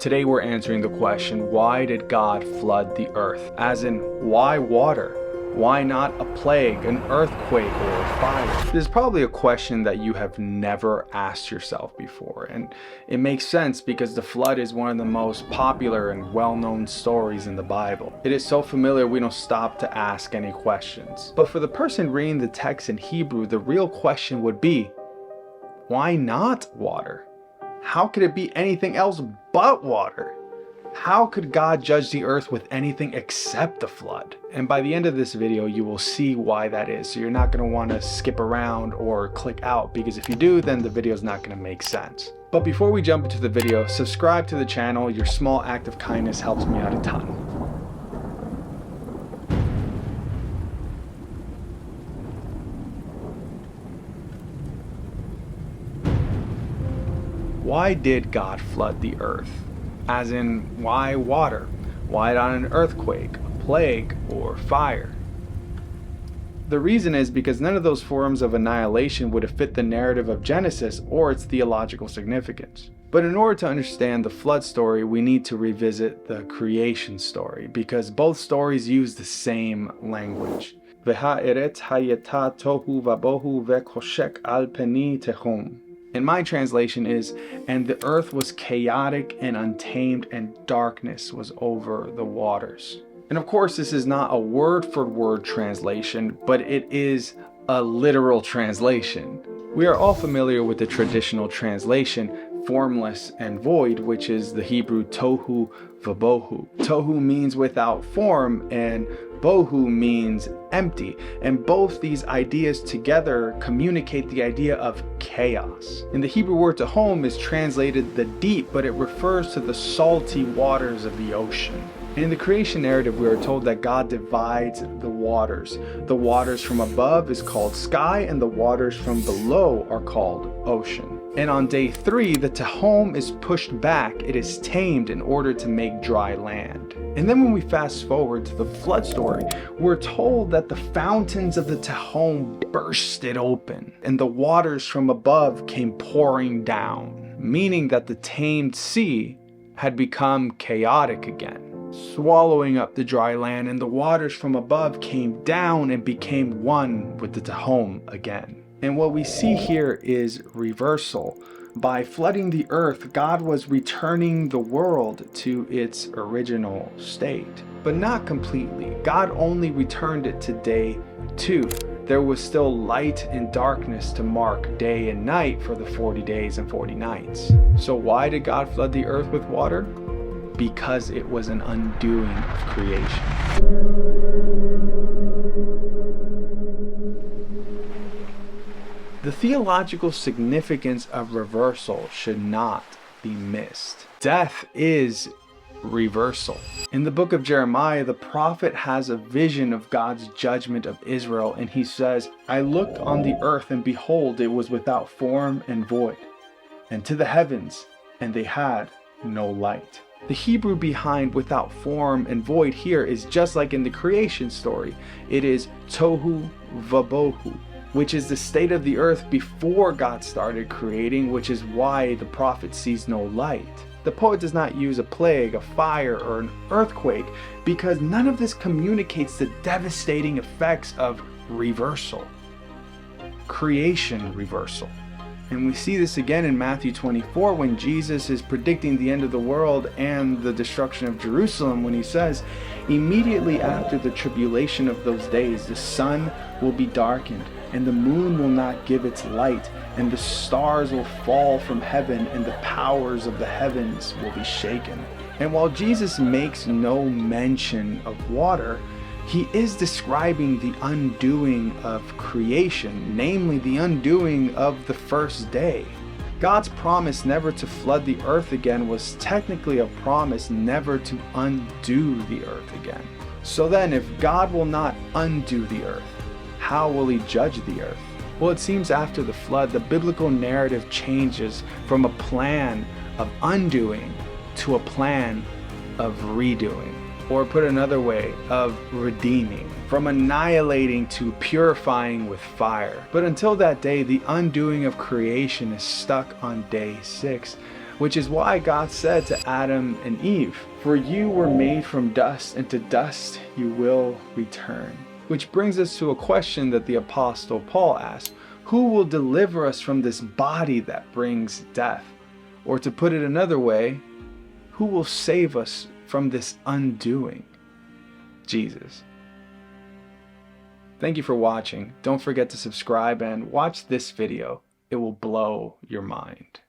Today we're answering the question, why did God flood the earth? As in, why water? Why not a plague, an earthquake, or a fire? This is probably a question that you have never asked yourself before, and it makes sense because the flood is one of the most popular and well-known stories in the Bible. It is so familiar we don't stop to ask any questions. But for the person reading the text in Hebrew, the real question would be, why not water? How could it be anything else but water? How could God judge the earth with anything except the flood? And by the end of this video, you will see why that is. So you're not going to want to skip around or click out, because if you do, then the video is not going to make sense. But before we jump into the video, subscribe to the channel. Your small act of kindness helps me out a ton. Why did God flood the earth? As in, why water? Why not an earthquake, a plague, or fire? The reason is because none of those forms of annihilation would have fit the narrative of Genesis or its theological significance. But in order to understand the flood story, we need to revisit the creation story, because both stories use the same language. V'ha'eret hayeta tohu vabohu ve'koshek al peni tehom. And my translation is, and the earth was chaotic and untamed, and darkness was over the waters. And of course, this is not a word-for-word translation, but it is a literal translation. We are all familiar with the traditional translation, formless and void, which is the Hebrew tohu vabohu. Tohu means without form, and bohu means empty, and both these ideas together communicate the idea of chaos. And the Hebrew word tehom is translated the deep, but it refers to the salty waters of the ocean. And in the creation narrative, we are told that God divides the waters. The waters from above is called sky, and the waters from below are called ocean. And on day 3, the tehom is pushed back. It is tamed in order to make dry land. And then when we fast forward to the flood story, we're told that the fountains of the tehom bursted open, and the waters from above came pouring down, meaning that the tamed sea had become chaotic again, swallowing up the dry land, and the waters from above came down and became one with the tehom again. And what we see here is reversal. By flooding the earth, God was returning the world to its original state, but not completely. God only returned it to day 2. There was still light and darkness to mark day and night for the 40 days and 40 nights. So why did God flood the earth with water? Because it was an undoing of creation. The theological significance of reversal should not be missed. Death is reversal. In the book of Jeremiah, the prophet has a vision of God's judgment of Israel, and he says, I looked on the earth, and behold, it was without form and void, and to the heavens, and they had no light. The Hebrew behind without form and void here is just like in the creation story. It is tohu vabohu, which is the state of the earth before God started creating, which is why the prophet sees no light. The poet does not use a plague, a fire, or an earthquake, because none of this communicates the devastating effects of reversal, creation reversal. And we see this again in Matthew 24 when Jesus is predicting the end of the world and the destruction of Jerusalem, when he says, immediately after the tribulation of those days, the sun will be darkened, and the moon will not give its light, and the stars will fall from heaven, and the powers of the heavens will be shaken. And while Jesus makes no mention of water, he is describing the undoing of creation, namely the undoing of the first day. God's promise never to flood the earth again was technically a promise never to undo the earth again. So then, if God will not undo the earth, how will he judge the earth? Well, it seems after the flood, the biblical narrative changes from a plan of undoing to a plan of redoing. Or put another way, of redeeming, from annihilating to purifying with fire. But until that day, the undoing of creation is stuck on day 6, Which is why God said to Adam and Eve, "For you were made from dust, and to dust you will return." Which brings us to a question that the Apostle Paul asked: who will deliver us from this body that brings death? Or to put it another way, who will save us from this undoing? Jesus. Thank you for watching. Don't forget to subscribe and watch this video. It will blow your mind.